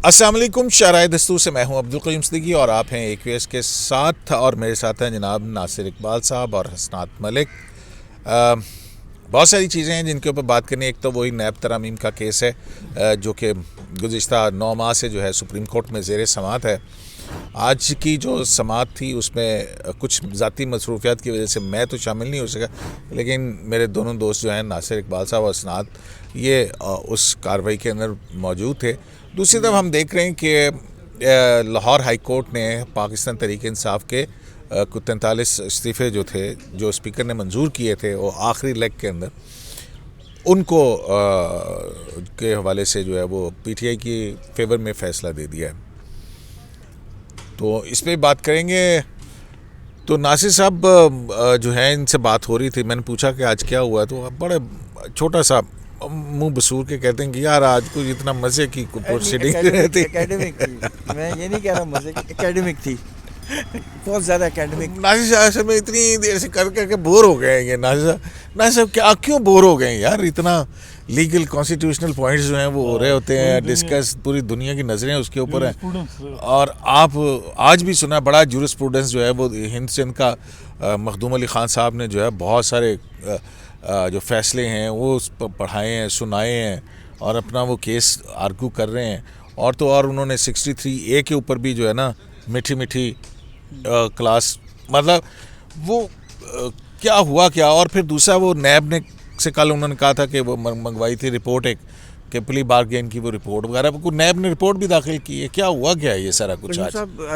अस्सलाम वालेकुम। शाराय दस्तूर से मैं हूं अब्दुल कयूम सिद्दीकी और आप हैं AQS के साथ, और मेरे साथ हैं जनाब नासिर इकबाल साहब और हसनात मलिक। बहुत सारी चीज़ें हैं जिनके ऊपर बात करनी है। एक तो वही नैब तरामीम का केस है जो कि गुज़िश्ता 9 माह से जो है सुप्रीम कोर्ट में ज़ेर समाअत है। आज की जो समाअत थी उसमें कुछ ज़ाती मसरूफियात की वजह से मैं तो शामिल नहीं हो सका, लेकिन मेरे दोनों दोस्त जो हैं नासिर इकबाल साहब और हसनात, ये उस कार्रवाई के अंदर मौजूद थे। दूसरी तरफ हम देख रहे हैं कि लाहौर हाई कोर्ट ने पाकिस्तान तहरीक इंसाफ के कुछ 43 इस्तीफ़े जो थे, जो स्पीकर ने मंजूर किए थे वो आखिरी लेग के अंदर, उनको के हवाले से जो है वो PTI की फेवर में फ़ैसला दे दिया है। तो इस पर बात करेंगे। तो नासिर साहब जो है, इनसे बात हो रही थी, मैंने पूछा कि आज क्या हुआ, तो बड़े छोटा सा मुंह बसूर के कहते हैं कि यार आज कुछ इतना मज़े की प्रोसीडिंग थी। एकेडमिक थी, मैं ये नहीं कह रहा मज़े की, एकेडमिक थी, बहुत ज़्यादा एकेडमिक। नासिर साहब में इतनी देर से कर करके बोर हो गए हैं नासिर साहब, क्या क्यों बोर हो गए यार? इतना लीगल कॉन्स्टिट्यूशनल पॉइंट्स जो हैं वो हो रहे होते हैं डिस्कस, पूरी दुनिया की नज़रें उसके ऊपर हैं। और आप आज भी सुना, बड़ा जूरिस्प्रूडेंस जो है वो हिंद सिंध का मखदूम अली ख़ान साहब ने जो है बहुत सारे जो फ़ैसले हैं वो उस पर पढ़ाए हैं, सुनाए हैं और अपना वो केस आर्गू कर रहे हैं। और तो और उन्होंने 63A के ऊपर भी जो है ना मीठी मीठी क्लास, मतलब वो क्या हुआ क्या। और फिर दूसरा, वो नैब ने से कल उन्होंने कहा था कि वो मंगवाई थी रिपोर्ट एक, कि प्ली बारगेन की वो रिपोर्ट वगैरह, को नैब ने रिपोर्ट भी दाखिल की है। क्या हुआ क्या है ये सारा कुछ? आज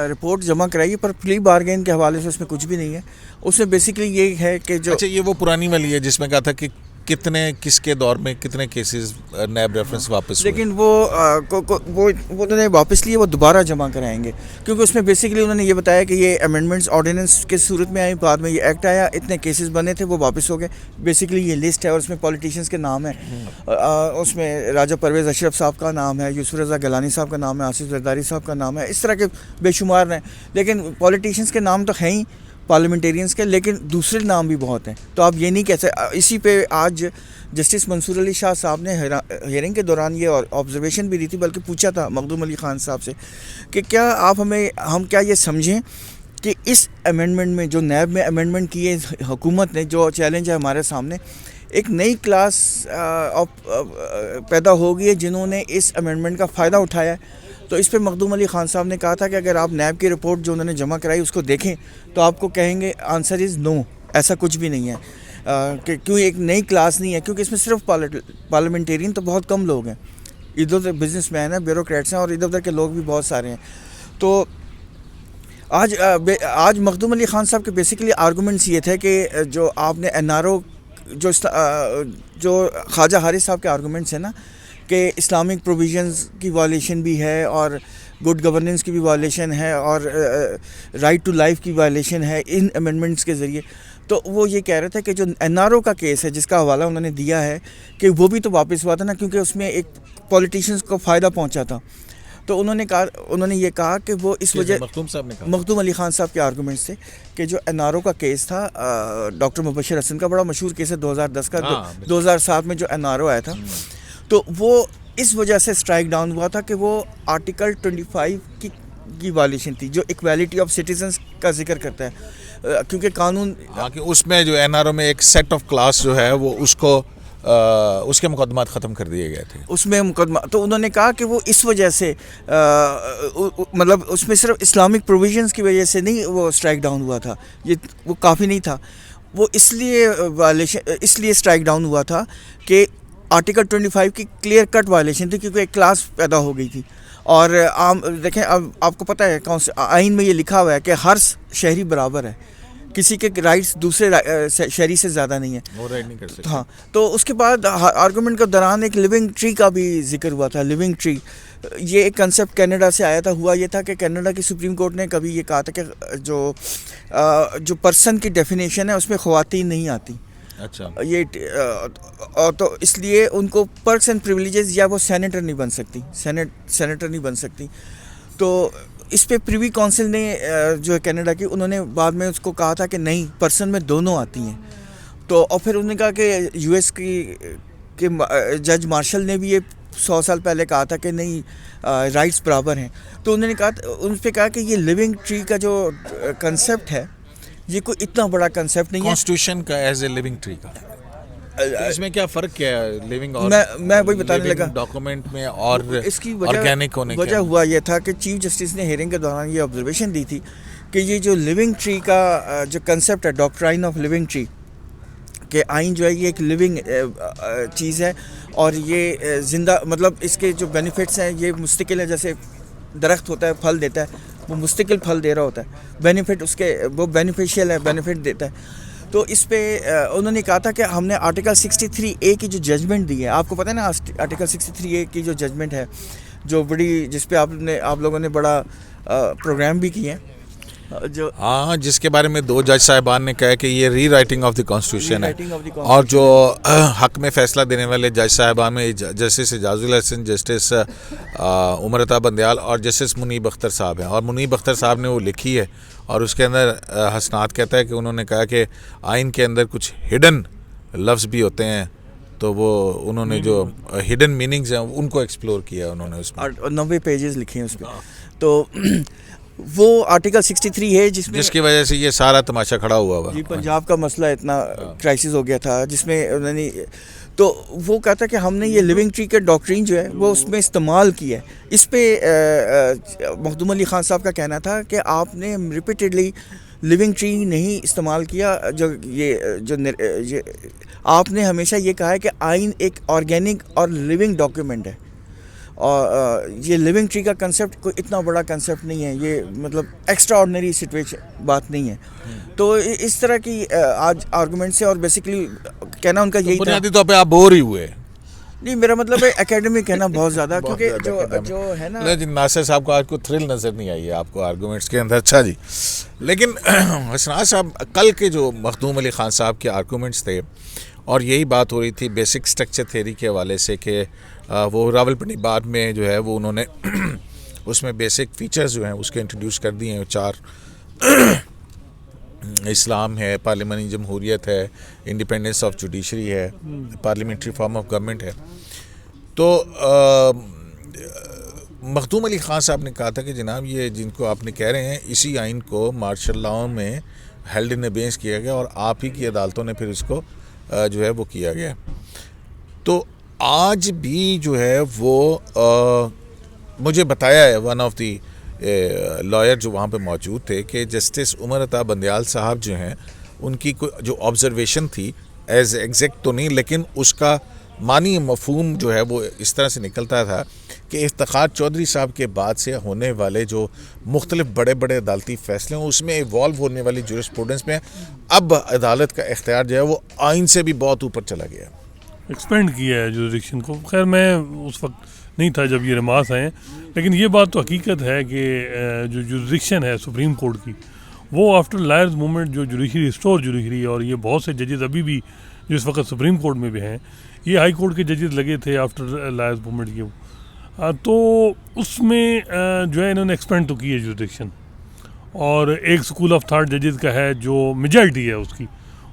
रिपोर्ट जमा कराई है, पर प्ली बारगेन के हवाले से उसमें कुछ भी नहीं है। उसमें बेसिकली ये है कि जो, अच्छा, ये वो पुरानी वाली है जिसमें कहा था कि कितने किसके दौर में कितने केसेस नैब रेफरेंस वापस हुए, लेकिन वो उन्होंने वापस लिए, वो दोबारा जमा कराएंगे, क्योंकि उसमें बेसिकली उन्होंने ये बताया कि ये अमेंडमेंट्स ऑर्डिनेंस के सूरत में आई, बाद में ये एक्ट आया, इतने केसेस बने थे, वो वापस हो गए। बेसिकली ये लिस्ट है और उसमें पॉलिटिशियंस के नाम है। उसमें राजा परवेज़ अशरफ साहब का नाम है, यूसुफ रज़ा गिलानी साहब का नाम है, आसिफ जरदारी साहब का नाम है, इस तरह के बेशुमार हैं। लेकिन पॉलिटिशियंस के नाम तो हैं ही, पार्लियामेंटेरियंस के, लेकिन दूसरे नाम भी बहुत हैं। तो आप ये नहीं कह सकते। इसी पे आज जस्टिस मंसूर अली शाह साहब ने हियरिंग के दौरान ये ऑब्जर्वेशन भी दी थी, बल्कि पूछा था मखदूम अली ख़ान साहब से कि क्या आप हम क्या ये समझें कि इस अमेंडमेंट में, जो नैब में अमेंडमेंट किए हुकूमत ने, जो चैलेंज है हमारे सामने, एक नई क्लास पैदा हो गई है जिन्होंने इस अमेंडमेंट का फ़ायदा उठाया है। तो इस पर मखदूम अली ख़ान साहब ने कहा था कि अगर आप नैब की रिपोर्ट जो उन्होंने जमा कराई उसको देखें तो आपको कहेंगे आंसर इज़ नो, ऐसा कुछ भी नहीं है। कि क्यों एक नई क्लास नहीं है, क्योंकि इसमें सिर्फ पार्लियामेंटेरियन तो बहुत कम लोग हैं, इधर उधर बिजनेसमैन हैं, ब्यूरोक्रेट्स हैं, और इधर उधर के लोग भी बहुत सारे हैं। तो आज मखदूम अली ख़ान साहब के बेसिकली आर्गूमेंट्स ये थे कि जो आपने NRO, जो ख्वाजा हारिस साहब के आर्गूमेंट्स हैं ना, कि इस्लामिक प्रोविजंस की वायलेशन भी है और गुड गवर्नेंस की भी वायलेशन है और राइट टू लाइफ की वायलेशन है इन अमेंडमेंट्स के ज़रिए। तो वो ये कह रहे थे कि जो NRO का केस है, जिसका हवाला उन्होंने दिया है, कि वो भी तो वापस हुआ था ना, क्योंकि उसमें एक पॉलिटिशियंस को फ़ायदा पहुंचा था। तो उन्होंने ये कहा कि वो इस वजह, मखदूम अली ख़ान साहब के आर्गूमेंट्स थे कि जो NRO का केस था, डॉक्टर मुबशर हसन का बड़ा मशहूर केस है 2010 का, 2007 में जो NRO आया था, तो वो इस वजह से स्ट्राइक डाउन हुआ था कि वो आर्टिकल 25 की वायलेशन थी, जो इक्वालिटी ऑफ सिटीजन्स का जिक्र करता है, क्योंकि कानून, कि उसमें जो NRO में एक सेट ऑफ क्लास जो है वो उसको उसके मुकदमा ख़त्म कर दिए गए थे उसमें मुकदमा। तो उन्होंने कहा कि वो इस वजह से मतलब उसमें सिर्फ इस्लामिक प्रोविजंस की वजह से नहीं वो स्ट्राइक डाउन हुआ था, ये वो काफ़ी नहीं था, वो इसलिए स्ट्राइक डाउन हुआ था कि आर्टिकल 25 की क्लियर कट वायलेशन थी, क्योंकि एक क्लास पैदा हो गई थी। और आम देखें, अब आपको पता है कौन से आइन में ये लिखा हुआ है कि हर शहरी बराबर है, किसी के राइट्स दूसरे शहरी से ज़्यादा नहीं है, वो राइट नहीं कर सकते। हाँ, तो उसके बाद आर्गूमेंट के दौरान एक लिविंग ट्री का भी जिक्र हुआ था। लिविंग ट्री, ये एक कंसेप्ट कनाडा से आया था। हुआ ये था कि कनाडा की सुप्रीम कोर्ट ने कभी ये कहा था कि जो पर्सन की डेफिनेशन है उसमें ख़वातीन नहीं आती। अच्छा, ये और तो इसलिए उनको पर्क्स एंड प्रिविलेजेस, या वो सेनेटर नहीं बन सकती, सेनेटर नहीं बन सकती। तो इस पे प्रिवी काउंसिल ने जो है कनाडा की, उन्होंने बाद में उसको कहा था कि नहीं, पर्सन में दोनों आती हैं। तो और फिर उन्होंने कहा कि US के जज मार्शल ने भी ये 100 साल पहले कहा था कि नहीं राइट्स बराबर हैं, तो उन्होंने कहा, उन पर कहा कि ये लिविंग ट्री का जो कंसेप्ट है ये कोई इतना बड़ा कंसेप्ट नहीं है। कॉन्स्टिट्यूशन का एज ए लिविंग ट्री का इसमें क्या फ़र्क क्या है लिविंग और मैं वही बताने लगा डॉक्यूमेंट में और इसकी ऑर्गेनिक होने वजह हुआ ये था कि चीफ जस्टिस ने हियरिंग के दौरान ये ऑब्जर्वेशन दी थी कि ये जो लिविंग ट्री का जो कंसेप्ट है, डॉक्ट्राइन ऑफ लिविंग ट्री, कि आइन जो है ये एक लिविंग चीज़ है और ये ज़िंदा, मतलब इसके जो बेनिफिट्स हैं ये मुस्तकिल है, जैसे दरख्त होता है फल देता है, वो मुस्तकिल फल दे रहा होता है, बेनिफिट उसके वो बेनिफिशियल है, बेनिफिट देता है। तो इस पे उन्होंने कहा था कि हमने आर्टिकल 63A की जो जजमेंट दी है, आपको पता है ना आर्टिकल 63A की जो जजमेंट है, जो बड़ी, जिस पे आप लोगों ने बड़ा प्रोग्राम भी किए हैं, जो हाँ, जिसके बारे में 2 जज साहिबान ने कहा कि ये री राइटिंग ऑफ द कॉन्स्टिट्यूशन है, और जो हक में फ़ैसला देने वाले जज साहिबान में जस्टिस एजाजुल हसन, जस्टिस उमर अता बंदयाल और जस्टिस मुनीब अख्तर साहब हैं। और मुनीब अख्तर साहब ने वो लिखी है और उसके अंदर हसनात कहता है कि उन्होंने कहा कि आइन के अंदर कुछ हिडन लफ्ज़ भी होते हैं, तो वो उन्होंने जो हिडन मीनिंग्स हैं उनको एक्सप्लोर किया उन्होंने उसमें, 90 पेजेस लिखे हैं उस पर। तो वो आर्टिकल 63 है जिसकी वजह से ये सारा तमाशा खड़ा हुआ जी, पंजाब का मसला इतना क्राइसिस हो गया था, जिसमें उन्होंने, तो वो कहता कि हमने ये लिविंग ट्री के डॉक्ट्रिन जो है वो उसमें इस्तेमाल किया है। इस पे मखदूम अली ख़ान साहब का कहना था कि आपने रिपीटेडली लिविंग ट्री नहीं इस्तेमाल किया, ये आपने हमेशा ये कहा है कि आइन एक ऑर्गेनिक और लिविंग डॉक्यूमेंट है, और ये लिविंग ट्री का कंसेप्ट कोई इतना बड़ा कंसेप्ट नहीं है, ये मतलब एक्स्ट्रा ऑर्डिनरी सिचुएशन बात नहीं है। तो इस तरह की आज आर्गूमेंट से, और बेसिकली कहना उनका यही था। बुनियादी तौर पे आप बोर ही हुए? नहीं, मेरा मतलब है एकेडमिक कहना बहुत ज़्यादा, क्योंकि जो है ना, नासिर साहब को आज को थ्रिल नज़र नहीं आई है आपको आर्गूमेंट्स के अंदर। अच्छा जी, लेकिन हसनात साहब, कल के जो मखदूम अली ख़ान साहब के आर्गूमेंट्स थे, और यही बात हो रही थी बेसिक स्ट्रक्चर थ्योरी के हवाले से कि वो रावलपिंडी बार में जो है वो उन्होंने उसमें बेसिक फीचर्स जो हैं उसके इंट्रोड्यूस कर दिए हैं। 4 इस्लाम है, पार्लियामानी जमहूरियत है, इंडिपेंडेंस ऑफ जुडिशरी है, पार्लियामेंट्री फॉर्म ऑफ गवर्नमेंट है। तो मखदूम अली ख़ान साहब ने कहा था कि जनाब ये जिनको आपने कह रहे हैं, इसी आइन को मार्शल लॉ में हेल्ड इन एबेंस किया गया और आप ही की अदालतों ने फिर इसको जो है वो किया गया। तो आज भी जो है वो मुझे बताया है वन ऑफ दी लॉयर जो वहाँ पे मौजूद थे कि जस्टिस उमर अता बंदयाल साहब जो हैं, उनकी जो ऑब्जर्वेशन थी एज एग्जैक्ट तो नहीं, लेकिन उसका मानी मफहूम जो है वो इस तरह से निकलता था कि इफ्तिखार चौधरी साहब के बाद से होने वाले जो मुख्तलिफ बड़े बड़े अदालती फ़ैसले हैं उसमें इवॉल्व होने वाली जूरिस्प्रूडेंस में अब अदालत का इख्तियार जो है वो आइन से भी बहुत ऊपर चला गया, एक्सपेंड किया है जुरिडिक्शन को। खैर मैं उस वक्त नहीं था जब ये रिमार्क्स आए, लेकिन ये बात तो हकीकत है कि जो जुरिडिक्शन है सुप्रीम कोर्ट की, वो आफ्टर लायर्स मूवमेंट जो जुडिशरी रिस्टोर जुडिशरी, और ये बहुत से जजेस अभी भी जो इस वक्त सुप्रीम कोर्ट में भी हैं, ये हाई कोर्ट के जजेस लगे थे आफ्टर लायर्स मूवमेंट के, तो उसमें जो है इन्होंने एक्सपेंड तो की है जुरिडिक्शन। और एक स्कूल ऑफ थॉट जजेस का है जो मेजॉरिटी है उसकी,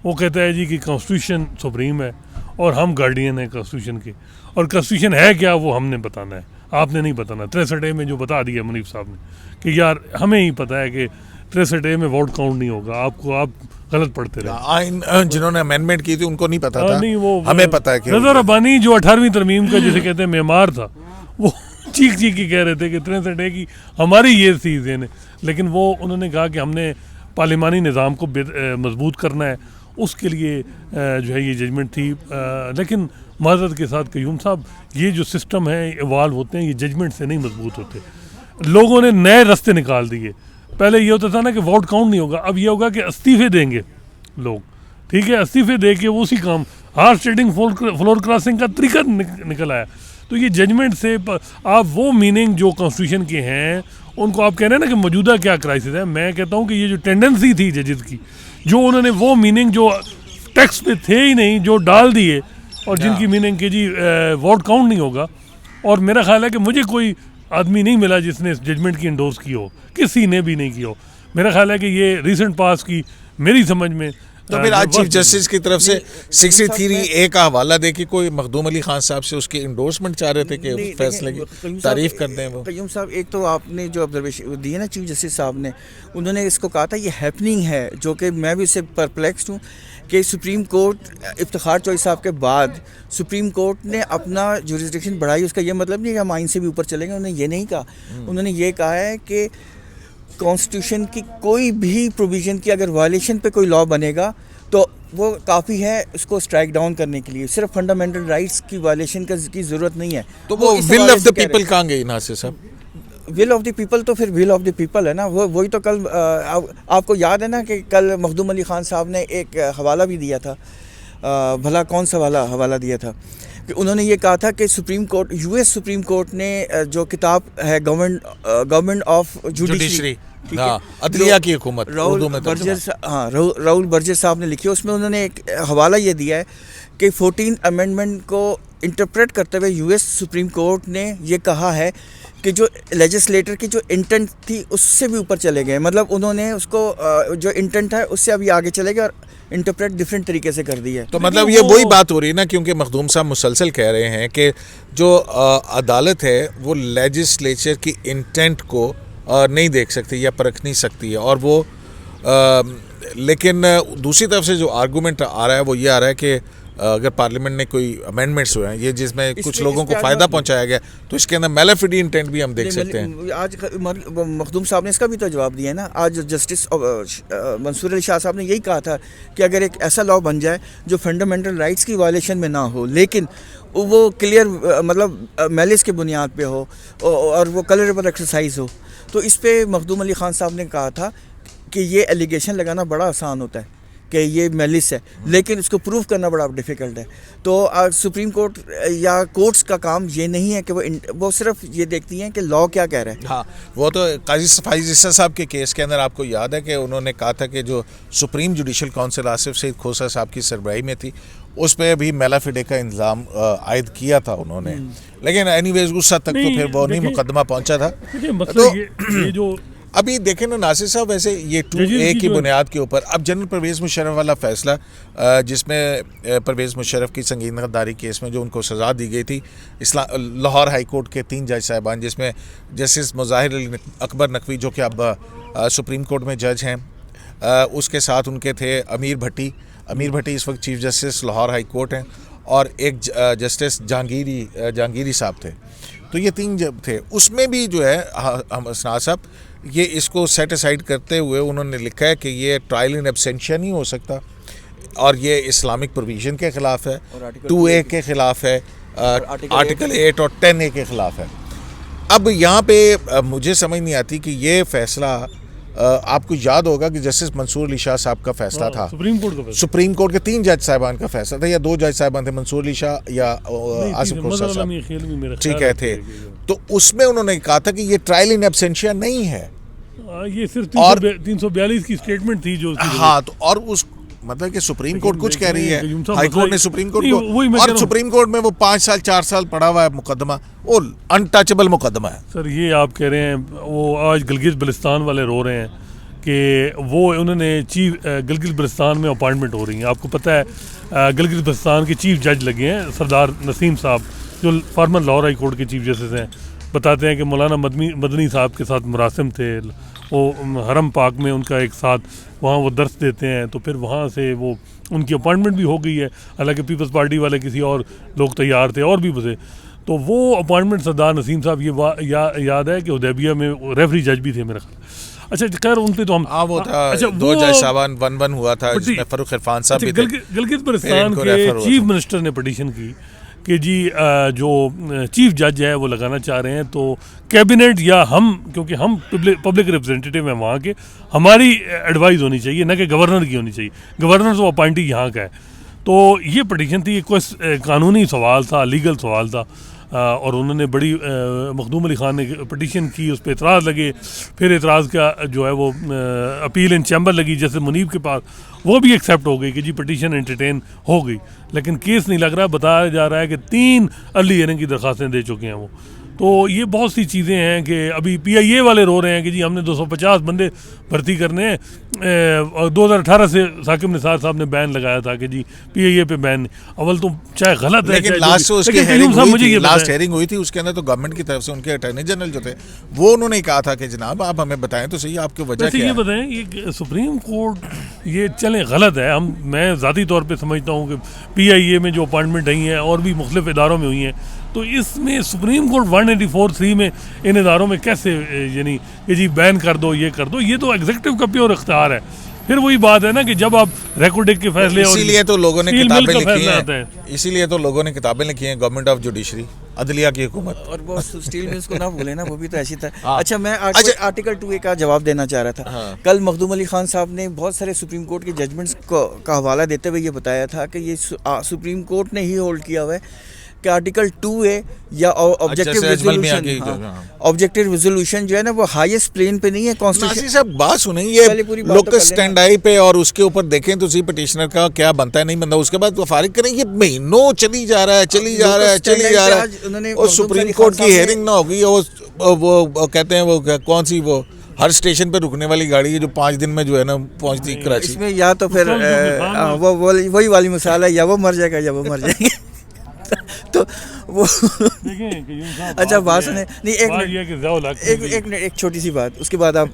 वो कहता है जी कि कॉन्स्टिट्यूशन सुप्रीम है और हम गार्डियन हैं कॉन्स्टिट्यूशन के, और कॉन्स्टिट्यूशन है क्या वो हमने बताना है, आपने नहीं बताना। 63A में जो बता दिया मुनीफ साहब ने कि यार हमें ही पता है कि 63A में वोट काउंट नहीं होगा, आपको आप गलत पढ़ते रहे। आइन जिन्होंने अमेंडमेंट की थी उनको नहीं पता था, नहीं, वो हमें पता है कि रज़ा रब्बानी जो 18वीं तरमीम का जिसे कहते हैं मेमार था, वो चीख के कह रहे थे कि 63A की हमारी ये चीज़ें हैं, लेकिन वो उन्होंने कहा कि हमने पार्लिमानी निज़ाम को मजबूत करना है, उसके लिए जो है ये जजमेंट थी। लेकिन माज़रत के साथ कयूम साहब, ये जो सिस्टम है इवाल्व होते हैं, ये जजमेंट से नहीं मजबूत होते। लोगों ने नए रास्ते निकाल दिए। पहले ये होता था ना कि वोट काउंट नहीं होगा, अब ये होगा कि इस्तीफे देंगे लोग, ठीक है, इस्तीफे दे के वो उसी काम हार्स ट्रेडिंग फ्लोर क्रॉसिंग का तरीका निकल आया। तो ये जजमेंट से आप वो मीनिंग जो कॉन्स्टिट्यूशन के हैं उनको आप कह रहे हैं ना कि मौजूदा क्या क्राइसिस है, मैं कहता हूँ कि ये जो टेंडेंसी थी जजेस की, जो उन्होंने वो मीनिंग जो टेक्स्ट में थे ही नहीं जो डाल दिए, और जिनकी मीनिंग कि जी वोट काउंट नहीं होगा। और मेरा ख्याल है कि मुझे कोई आदमी नहीं मिला जिसने इस जजमेंट की इंडोर्स की हो, किसी ने भी नहीं की हो। मेरा ख्याल है कि ये रिसेंट पास की मेरी समझ में तो फिर आज चीफ जस्टिस की तरफ से 63A का हवाला दे के कोई मखदूम अली खान साहब से उसकी इंडोर्समेंट चाह रहे थे कि नहीं, फैसले की कयूम तारीफ साहब- कर दें वो। कयूम साहब, एक तो आपने जो ऑब्जर्वेशन दी है ना चीफ जस्टिस साहब ने, उन्होंने इसको कहा था ये हैपनिंग है, जो कि मैं भी इससे परप्लेक्स्ड हूँ कि सुप्रीम कोर्ट इफ्तिखार चौधरी साहब के बाद सुप्रीम कोर्ट ने अपना जुरिस्डिक्शन बढ़ाई। उसका ये मतलब नहीं है कि हम आइन से भी ऊपर चलेंगे, उन्होंने ये नहीं कहा। उन्होंने ये कहा है कि कॉन्स्टिट्यूशन की कोई भी प्रोविज़न की अगर वायलेशन पे कोई लॉ बनेगा तो वो काफ़ी है उसको स्ट्राइक डाउन करने के लिए, सिर्फ फंडामेंटल राइट्स की वायलेशन की ज़रूरत नहीं है। तो वो इस विल हवाले ऑफ से द कह रहे पीपल हैं। कहाँ गई नासिर साहब? विल ऑफ द पीपल तो फिर विल ऑफ द पीपल है ना, वो वही तो कल आपको याद है ना कि कल मखदूम अली खान साहब ने एक हवाला भी दिया था, भला कौन सा हवाला दिया था कि उन्होंने ये कहा था कि supreme court, US supreme court ने जो किताब है गवर्नमेंट ऑफ जुडिशरी, ठीक है, अदलिया की हुकूमत, राहुल उर्दू में बर्जर तर्जुमा। हाँ राहुल बर्जर साहब ने लिखी है, उसमें उन्होंने एक हवाला ये दिया है कि 14 अमेंडमेंट को इंटरप्रेट करते हुए यूएस सुप्रीम कोर्ट ने ये कहा है कि जो लेजिस्लेटर की जो इंटेंट थी उससे भी ऊपर चले गए, मतलब उन्होंने उसको जो इंटेंट है उससे अभी आगे चले गए और इंटरप्रेट डिफरेंट तरीके से कर दी है। तो मतलब ये वही बात हो रही है ना, क्योंकि मखदूम साहब मुसलसल कह रहे हैं कि जो अदालत है वो लेजिस्लेचर की इंटेंट को नहीं देख सकती या परख नहीं सकती है, और वो लेकिन दूसरी तरफ से जो आर्गूमेंट आ रहा है वो ये आ रहा है कि अगर पार्लियामेंट ने कोई अमेंडमेंट्स हुए हैं ये जिसमें कुछ लोगों को फ़ायदा पहुंचाया गया तो इसके अंदर मैलाफिडी इंटेंट भी हम देख सकते हैं। आज मखदूम साहब ने इसका भी तो जवाब दिया है ना, आज जस्टिस मंसूर अली शाह साहब ने यही कहा था कि अगर एक ऐसा लॉ बन जाए जो फंडामेंटल राइट्स की वायलेशन में ना हो, लेकिन वो क्लियर मतलब मैलिस के बुनियाद पे हो और वो कलरेबल एक्सरसाइज हो, तो इस पे मखदूम अली खान साहब ने कहा था कि ये एलिगेशन लगाना बड़ा आसान होता है कि ये मैलिस है, लेकिन इसको प्रूव करना बड़ा डिफ़िकल्ट है। तो सुप्रीम कोर्ट या कोर्ट्स का काम ये नहीं है कि वो सिर्फ ये देखती हैं कि लॉ क्या कह रहा है। हाँ, वो तो काजी फैज़ ईसा साहब के केस के अंदर आपको याद है कि उन्होंने कहा था कि जो Supreme Judicial Council Asif Saeed Khosa साहब की सरबराही में थी उस पर भी मेलाफिडे का इल्ज़ाम आयद किया था उन्होंने, लेकिन एनीवेज उस हद तक तो फिर वो नहीं मुकदमा पहुंचा था। तो ये जो अभी देखें ना नासिर साहब, वैसे ये 2A की बुनियाद के ऊपर अब जनरल परवेज़ मुशर्रफ वाला फैसला जिसमें परवेज़ मुशर्रफ की संगीन गद्दारी केस में जो उनको सज़ा दी गई थी, लाहौर हाई कोर्ट के 3 जज साहिबान जिसमें जस्टिस मुज़ाहिर अली अकबर नकवी जो कि अब सुप्रीम कोर्ट में जज हैं, उसके साथ उनके थे अमीर भट्टी इस वक्त chief justice Lahore high court हैं, और एक जस्टिस जहांगीरी साहब थे। तो ये 3 जब थे, उसमें भी जो है हम हसनात साहब ये इसको सेट असाइड करते हुए उन्होंने लिखा है कि ये ट्रायल इन एब्सेंशिया नहीं हो सकता और ये इस्लामिक प्रोविजन के ख़िलाफ़ है, 2A के ख़िलाफ़ है, आर्टिकल 8 और 10A के ख़िलाफ़ है। अब यहाँ पे मुझे समझ नहीं आती कि ये फ़ैसला आपको याद होगा कि जस्टिस मंसूर अली शाह साहब का फैसला था, सुप्रीम कोर्ट के 3 जज साहिबान का फैसला था, या 2 जज साहिबान थे, मंसूर अली शाह या आसिफ खोसा साहब, ठीक है थे। तो उसमें उन्होंने कहा था कि ये ट्रायल इन एब्सेंशिया नहीं है, ये सिर्फ 342 की स्टेटमेंट थी जो हाँ, तो और उस मतलब कि सुप्रीम कोर्ट कुछ कह रही है, हाई कोर्ट ने सुप्रीम कोर्ट को, और सुप्रीम कोर्ट में वो 5 साल 4 साल पड़ा हुआ है मुकदमा, वो अनटचेबल मुकदमा है। सर ये आप कह रहे हैं, वो आज गिलगित बल्तिस्तान वाले रो रहे हैं कि वो उन्होंने चीफ गिलगित बल्तिस्तान में अपॉइंटमेंट हो रही है। आपको पता है गिलगित बल्तिस्तान के चीफ जज लगे हैं सरदार नसीम साहब, जो फार्मर लाहौर हाई कोर्ट के चीफ जस्टिस हैं। बताते हैं कि मौलाना मदनी साहब के साथ मुरासिम थे, वो हरम पाक में उनका एक साथ वहाँ वो दर्स देते हैं, तो फिर वहाँ से वो उनकी अपॉइंटमेंट भी हो गई है। हालांकि पीपल्स पार्टी वाले किसी और लोग तैयार थे और भी बसे, तो वो अपॉइंटमेंट सरदार नसीम साहब ये याद है कि हुदैबिया में रेफरी जज भी थे मेरे ख्याल। अच्छा खैर उन पे तो हम वो था, अच्छा 2 जज साहबान 1-1 हुआ था जिसमें फरूख इरफान साहब भी थे। गिलगित बल्तिस्तान के चीफ मिनिस्टर ने पिटीशन की कि जी जो चीफ जज है वो लगाना चाह रहे हैं, तो कैबिनेट या हम, क्योंकि हम पब्लिक रिप्रेजेंटेटिव हैं वहाँ के, हमारी एडवाइस होनी चाहिए, ना कि गवर्नर की होनी चाहिए। गवर्नर तो अपॉइंटी यहाँ का है। तो ये पिटीशन थी, कोई कानूनी सवाल था, लीगल सवाल था, और उन्होंने बड़ी मखदूम अली खान ने पिटीशन की, उस पर एतराज़ लगे, फिर एतराज़ का जो है वो अपील इन चैम्बर लगी जैसे मुनीब के पास, वो भी एक्सेप्ट हो गई कि जी पिटीशन एंटरटेन हो गई, लेकिन केस नहीं लग रहा। बताया जा रहा है कि 3 अर्ली हियरिंग की दरख्वास्तें दे चुके हैं वो। तो ये बहुत सी चीज़ें हैं कि अभी PIA वाले रो रहे हैं कि जी हमने 250 बंदे भर्ती करने हैं। 2018 से साकिब निसार साहब ने बैन लगाया था कि जी PIA पे बैन, अव्वल तो चाहे गलत है, लेकिन चाहे लास्ट जो भी, उसकी लेकिन हेयरिंग कयूम साहब हुई मुझे थी, ये लास्ट बताएं। हेयरिंग हुई थी, उसके अंदर तो गवर्नमेंट की तरफ से उनके अटॉर्नी जनरल जो थे वो उन्होंने कहा था कि जनाब आप हमें बताएं तो सही आपकी वजह वैसे क्या ये है। बताएं, ये सुप्रीम कोर्ट ये चलें गलत है, मैं ज़ाती तौर पे समझता हूँ कि PIA में जो अपॉइंटमेंट हुई हैं और भी मुख्तलिफ इदारों में हुई हैं, तो इसमें सुप्रीम कोर्ट 184(3) में इन इदारों में कैसे यानी कि जी बैन कर दो, ये कर दो, ये तो एग्जीक्यूटिव का प्योर इख्तियार है। फिर वही बात है ना कि जब आप रेकोडेक के फैसले और इसीलिए तो लोगों ने स्टील मिल किताबें का लिखी फैसला आता है। हैं, इसीलिए तो लोगों ने किताबें लिखी हैं, गवर्नमेंट ऑफ जुडिशरी, अदलिया की हुकूमत। और वो स्टील मिल्स को ना भूले ना, वो भी तो ऐसी था। हाँ। अच्छा, मैं अच्छा। आर्टिकल 2A का जवाब देना चाह रहा था। हाँ। कल मखदूम अली खान साहब ने बहुत सारे सुप्रीम कोर्ट के जजमेंट्स का हवाला देते हुए ये बताया था कि ये सुप्रीम कोर्ट ने ही होल्ड किया हुआ है कि आर्टिकल 2A या ऑब्जेक्टिव जैसे अजमल मियां की रिजोल्यूशन, ऑब्जेक्टिव रिजोल्यूशन जो है ना वो हाईएस्ट प्लेन पे नहीं है नासिर कॉन्स्टिट्यूशन। साहब बात सुने, ये पहले पूरी बात तो लोकल कर लेना। स्टैंड आई पे और उसके ऊपर देखें तो सी पिटिशनर का क्या बनता है नहीं बनता, उसके बाद वो फारिग करें। ये महीनों चली जा रहा है, चली जा रहा है, चली जा रहा है, और सुप्रीम कोर्ट की हेयरिंग ना होगी। वो कहते हैं वो कौन सी वो हर स्टेशन पे रुकने वाली गाड़ी है जो 5 दिन में जो है ना पहुंचती कराची। इसमें या तो फिर वो वही वाली मिसाल है, या वो मर जाएगा या वो मर जाएंगे। तो वो अच्छा बात सुने, नहीं एक मिनट, एक छोटी सी बात, उसके बाद आप,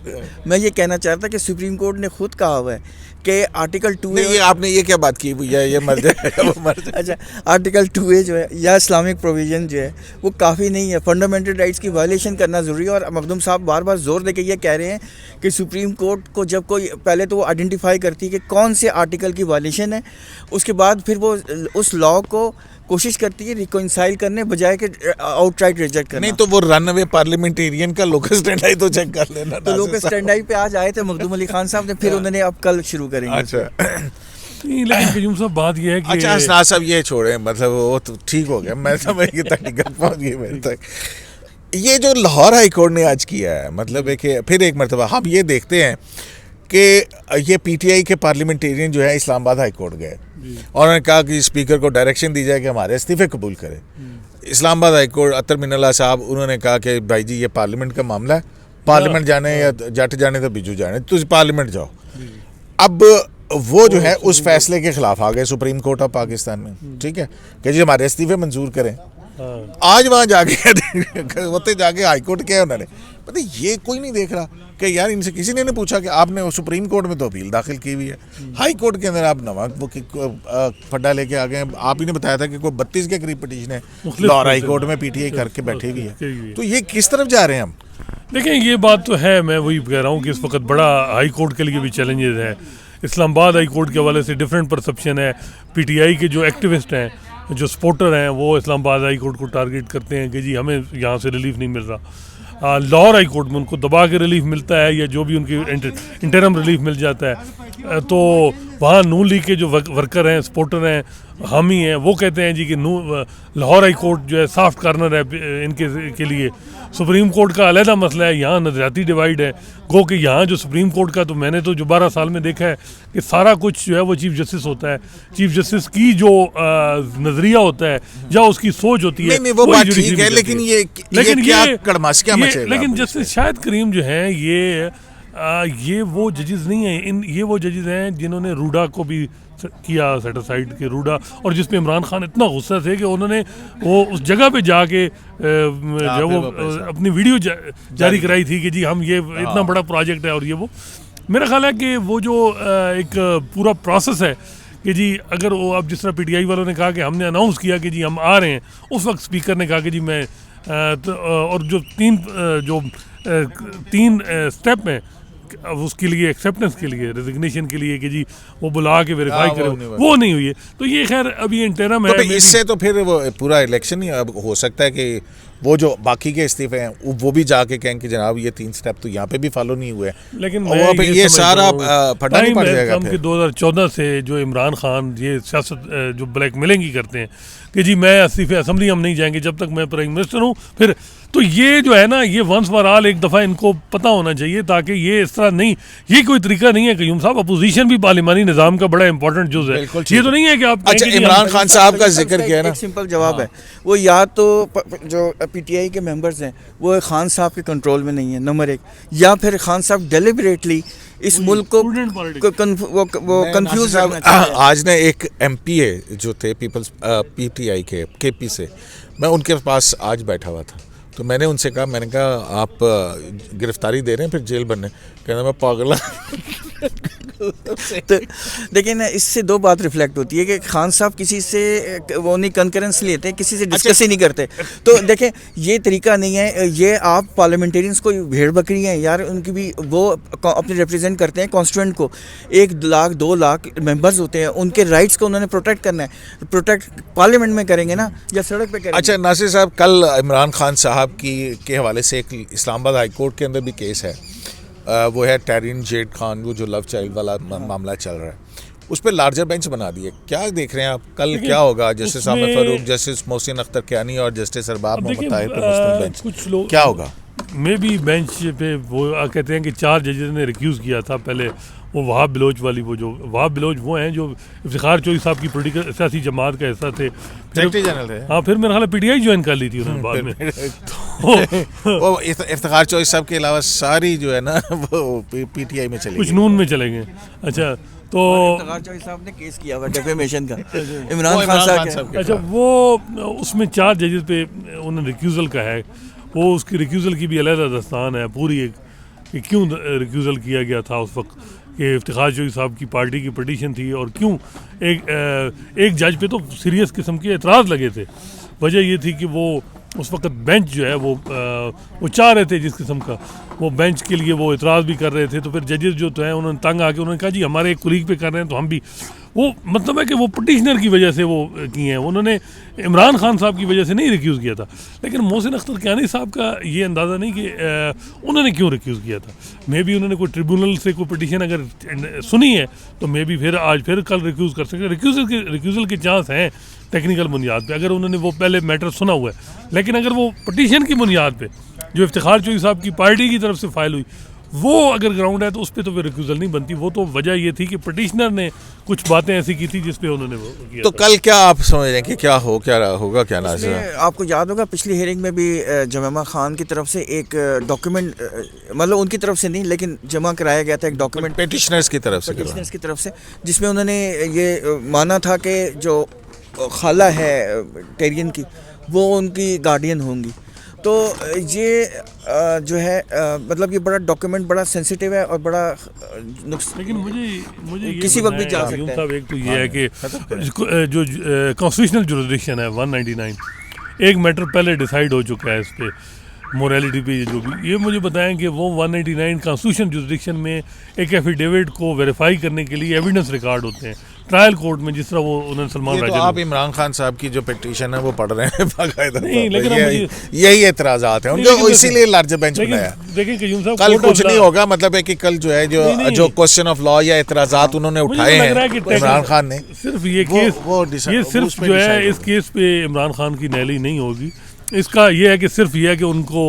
मैं ये कहना चाहता कि सुप्रीम कोर्ट ने खुद कहा हुआ है कि आर्टिकल 2A, ये आपने ये क्या बात की भैया, ये मर जाएगा वो मर जाएगा। अच्छा, आर्टिकल 2A जो है या इस्लामिक प्रोविजन जो है वो काफ़ी नहीं है, फंडामेंटल राइट्स की वायलेशन करना ज़रूरी है। और मखदूम साहब बार बार जोर देके ये कह रहे हैं कि सुप्रीम कोर्ट को जब कोई, पहले तो वो आइडेंटिफाई करती है कि कौन से आर्टिकल की वायलेशन है, उसके बाद फिर वो उस लॉ को कोशिश करती है रिकॉन्साइल करने बजाय कि आउटराइट रिजेक्ट करना। नहीं तो वो रनअवे पार्लियामेंटेरियन का लोकल स्टैंड आई तो चेक कर लेना। तो लोकल स्टैंड आई पे आज आए थे मखदूम अली खान साहब ने, फिर उन्होंने अब कल शुरू करेंगे। अच्छा नहीं, लेकिन कयूम साहब बात ये है कि अच्छा असनाद साहब ये छोड़े, मतलब वो तो ठीक हो गया, मैं समझ गया, तहकीकात पहुंच गई मेरे तक। ये जो लाहौर हाई कोर्ट ने आज किया है, मतलब एक फिर एक मरतबा हम ये देखते हैं कि ये PTI के पार्लियामेंटेरियन जो है इस्लामाबाद हाई कोर्ट गए और उन्होंने कहा कि स्पीकर को डायरेक्शन दी जाए कि हमारे इस्तीफे कबूल करें। इस्लामाबाद हाई कोर्ट अतर मिनल्ला साहब उन्होंने कहा कि भाई जी ये पार्लियामेंट का मामला है, पार्लियामेंट जाने या जट जाने तो बिजू जाने, तुम पार्लियामेंट जाओ। अब वो जो है उस फैसले के खिलाफ आ गए सुप्रीम कोर्ट ऑफ पाकिस्तान में, ठीक है, कि जी हमारे इस्तीफे मंजूर करें। आज वहाँ जाके होते जाके हाई कोर्ट क्या है उन्होंने, पता ये कोई नहीं देख रहा कि यार इनसे किसी ने नहीं पूछा कि आपने सुप्रीम कोर्ट में तो अपील दाखिल की हुई है, हाई कोर्ट के अंदर आप नवा फड्डा लेके आ गए। आप ही ने बताया था कि कोई 32 के करीब पिटीशन है लाहौर हाई कोर्ट में PTI करके बैठी हुई है, तो ये किस तरफ जा रहे हैं हम? देखें, ये बात तो है, मैं वही कह रहा हूँ कि इस वक्त बड़ा हाई कोर्ट के लिए भी चैलेंजेस है। इस्लामाबाद हाई कोर्ट के हवाले से डिफरेंट परसेप्शन है। PTI के जो एक्टिविस्ट हैं, जो सपोर्टर हैं, वो इस्लामाबाद हाई कोर्ट को टारगेट करते हैं कि जी हमें यहाँ से रिलीफ नहीं मिल रहा। लाहौर हाई कोर्ट में उनको दबा के रिलीफ मिलता है या जो भी उनकी इंटरम रिलीफ मिल जाता है, तो वहाँ नून लीग के जो वर्कर हैं, सपोर्टर हैं, हामी हैं, वो कहते हैं जी कि लाहौर हाई कोर्ट जो है सॉफ्ट कार्नर है इनके के लिए। सुप्रीम कोर्ट का अलहदा मसला है, यहाँ नज़रियाती डिवाइड है। गो कि यहाँ जो सुप्रीम कोर्ट का, तो मैंने तो जो 12 साल में देखा है कि सारा कुछ जो है वो चीफ जस्टिस होता है। चीफ जस्टिस की जो नज़रिया होता है या उसकी सोच होती है, नहीं वो बात ठीक है, लेकिन ये क्या कड़माश क्या मचेगा? लेकिन जस्टिस शाहिद करीम जो है ये वो जजेस नहीं है, ये वो जजेस हैं जिन्होंने रूडा को भी किया सेट असाइड के रूडा, और जिसमें इमरान खान इतना गुस्सा थे कि उन्होंने वो उस जगह पे जाके जो वो अपनी वीडियो जारी कराई थी कि जी हम ये इतना बड़ा प्रोजेक्ट है और ये वो। मेरा ख्याल है कि वो जो एक पूरा प्रोसेस है कि जी अगर वो अब जिस तरह PTI वालों ने कहा कि हमने अनाउंस किया कि जी हम आ रहे हैं, उस वक्त स्पीकर ने कहा कि जी मैं और जो तीन स्टेप हैं उसके लिए, एक्सेप्टेंस के लिए, रेजिग्नेशन के लिए कि जी वो बुला के वेरीफाई करे, वो नहीं हुई है। तो ये खैर अभी इंटरम है, इससे तो फिर वो पूरा इलेक्शन ही अब हो सकता है कि वो जो बाकी के इस्तीफे हैं वो भी जाके कहें कि जनाब ये 3 स्टेप तो यहाँ पे भी फॉलो नहीं हुए। लेकिन ये सारा फटा नहीं पड़ जाएगा फिर 2014 से जो इमरान खान ये सियासत जो ब्लैकमेलिंग ही करते हैं कि जी मैं इस्तीफे असम्बली हम नहीं जाएंगे जब तक मैं प्राइम मिनिस्टर हूँ, फिर तो ये जो है ना, ये वंस फॉर ऑल एक दफ़ा इनको पता होना चाहिए, ताकि ये इस तरह नहीं, ये कोई तरीका नहीं है कयूम साहब। अपोजिशन भी पार्लिमानी निज़ाम का बड़ा इंपॉर्टेंट जुज़ है। ये तो नहीं है कि आप अच्छा, कहेंगे कि इमरान हम- खान साहब का जिक्र किया ना, एक सिंपल जवाब है, वो या तो जो पीटीआई के मेंबर्स हैं वो खान साहब के कंट्रोल में नहीं है, नंबर एक, या फिर खान साहब डेलिबरेटली इस मुल्क को Prudent politics। वो मैं कंफ्यूज नासिर रखना साहब, चाहते हैं। आज ने एक एमपीए जो थे पीपल्स पीटीआई के केपी से, मैं उनके पास आज बैठा हुआ था, तो मैंने उनसे कहा, मैंने कहा आप गिरफ्तारी दे रहे हैं फिर जेल बनने, कहना मैं पागल तो देखिए ना, इससे दो बात रिफ्लेक्ट होती है कि खान साहब किसी से वो नहीं कंकरेंस लेते, किसी से डिस्कस ही नहीं करते। तो देखें, ये तरीका नहीं है। ये आप पार्लियामेंटेरियंस को भेड़ बकरी हैं यार, उनकी भी वो अपने रिप्रेजेंट करते हैं कॉन्स्टिट्यूएंट को, 1 लाख 2 लाख मेंबर्स होते हैं, उनके राइट्स को उन्होंने प्रोटेक्ट करना है। प्रोटेक्ट पार्लियामेंट में करेंगे ना, या सड़क पे करेंगे। अच्छा नासिर साहब, कल इमरान खान साहब के हवाले से एक इस्लामाबाद हाई कोर्ट के अंदर भी केस है, वो है टैरिन जेड खान, वो जो लव चाइल्ड वाला मामला चल रहा है, उस पर लार्जर बेंच बना दिए। क्या देख रहे हैं आप, कल क्या होगा? जस्टिस आमिर उसमें- फारूक, जस्टिस मोहसिन अख्तर कियानी और जस्टिस अरबाब अब मोहम्मद देखिए, ताहिर पे मुश्तमिल बेंच, कुछ लोग क्या होगा? मे भी बेंच पे वो कहते हैं कि 4 जजेस ने रिक्यूज़ किया था पहले, वो वहाब बलोच वाली, वो जो वहाब बलोच वो हैं जो इफ्तिखार चौधरी साहब की पोलिटिकल सियासी जमात का हिस्सा थे। सेक्रेटरी जनरल थे। हाँ, फिर मेरा ख्याल है पीटीआई ज्वाइन कर ली थी उन्होंने बाद में। तो वो इफ्तिखार चौधरी साहब के अलावा सारी जो है ना वो पीटीआई में चली कुछ गई। नून में चले गए। अच्छा, तो इफ्तिखार चौधरी साहब ने केस किया हुआ डेफेमेशन का वो इमरान खान साहब साहब के। अच्छा, वो उसमें 4 जजेस पे उन्होंने रिक्यूज़ल का है, वो उसकी रिक्यूज़ल की भी अलग दस्तान है पूरी एक, कि क्यों रिक्यूज़ल किया गया था उस वक्त, कि इफ्तिखार चौधरी साहब की पार्टी की पटिशन थी, और क्यों एक जज पे तो सीरियस किस्म के एतराज़ लगे थे। वजह ये थी कि वो उस वक्त बेंच जो है वो चाह रहे थे जिस किस्म का, वो बेंच के लिए वो इतराज़ भी कर रहे थे। तो फिर जजेस जो तो हैं उन्होंने तंग आके उन्होंने कहा जी हमारे एक कुलीग पे कर रहे हैं तो हम भी, वो मतलब है कि वो पटिशनर की वजह से वो किए हैं, उन्होंने इमरान खान साहब की वजह से नहीं रिक्यूज़ किया था। लेकिन मोहसिन अख्तर कियानी साहब का ये अंदाज़ा नहीं कि उन्होंने क्यों रिक्यूज़ किया था। मे बी उन्होंने कोई ट्रिब्यूनल से कोई पटिशन अगर सुनी है तो मे बी फिर आज फिर कल रिक्यूज़ कर सकते। रिक्यूज़ल के चांस हैं टेक्निकल बुनियाद पे, अगर उन्होंने वो पहले मैटर सुना हुआ है। लेकिन अगर वो पटिशन की बुनियाद पे जो इफ्तिखार चौधरी साहब की पार्टी की तरफ से फाइल हुई, वो अगर ग्राउंड है तो उस पर तो फिर रिक्यूज़ल नहीं बनती। वो तो वजह ये थी कि पटिशनर ने कुछ बातें ऐसी की थी जिस पे उन्होंने वो किया तो था। कल क्या आप समझ रहे हैं कि क्या होगा क्या नासिर? इसमें आपको याद होगा पिछली हियरिंग में भी जमामा खान की तरफ से एक डॉक्यूमेंट, मतलब उनकी तरफ से नहीं लेकिन जमा कराया गया था एक डॉक्यूमेंट पेटिशनर्स की तरफ से पटिशनर्स की तरफ से, जिसमें उन्होंने ये माना था कि जो खाला है टेरियन की वो उनकी गार्डियन होंगी। तो ये जो है मतलब ये बड़ा डॉक्यूमेंट बड़ा सेंसिटिव है और बड़ा लेकिन मुझे ये किसी वक्त भी बताएं, जा सकता यूं है। साहब, एक तो ये है कि जो कॉन्स्टिट्यूशनल जुरिसडिक्शन है 199, एक मैटर पहले डिसाइड हो चुका है इस पे, मोरालिटी पे जो भी, ये मुझे बताएं कि वो 199 कॉन्स्टिट्यूशन जुरिसडिक्शन में एक एफिडेविट को वेरीफाई करने के लिए एविडेंस रिकॉर्ड होते हैं ट्रायल कोर्ट में, जिस तरह वो उन्होंने सलमान ये तो राजा आप इमरान खान साहब की जो पिटीशन है वो पढ़ रहे हैं बाकायदा नहीं, तौर पे। लेकिन अब यही एतराज़ात है नहीं, उनके, लेकिन इसीलिए लार्जर बेंच बनाया। देखिए कि यूं साहब, कल कोर्ट कुछ ऑफ नहीं लॉ- होगा, मतलब है कि कल जो है नहीं। जो क्वेश्चन ऑफ लॉ या एतराज़ात उन्होंने मुझे उठाए तो लग रहा है हैं कि इमरान खान ने, सिर्फ ये वो- केस वो decide- ये वो सिर्फ उस पे जो है decide इस केस पे इमरान खान की नैली नहीं होगी। इसका ये है कि सिर्फ ये है कि उनको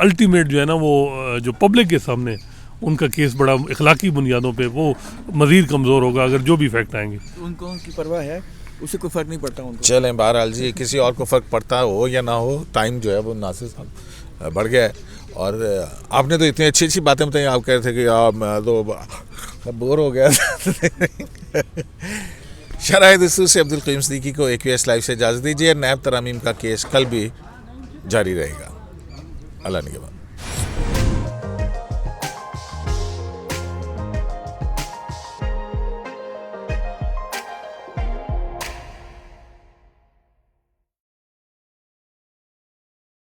अल्टीमेट जो है ना वो जो पब्लिक के सामने उनका केस बड़ा इखलाकी बुनियादों पे वो मज़ीद कमज़ोर होगा अगर जो भी फैक्ट आएंगे। उनको उनकी परवाह है, उसे कोई फ़र्क नहीं पड़ता उनको। चलें बहरहाल जी, किसी और को फ़र्क पड़ता हो या ना हो, टाइम जो है वो नासिर साहब बढ़ गया है। और आपने तो इतनी अच्छी अच्छी बातें बताई, आप कह रहे थे कि मैं तो बोर हो गया शराय दस्तूर से अब्दुल कयूम सिद्दीकी को AQS लाइव से इजाज़त दीजिए। नैब तरामीम का केस कल भी जारी रहेगा। अल्लाह निगहबान।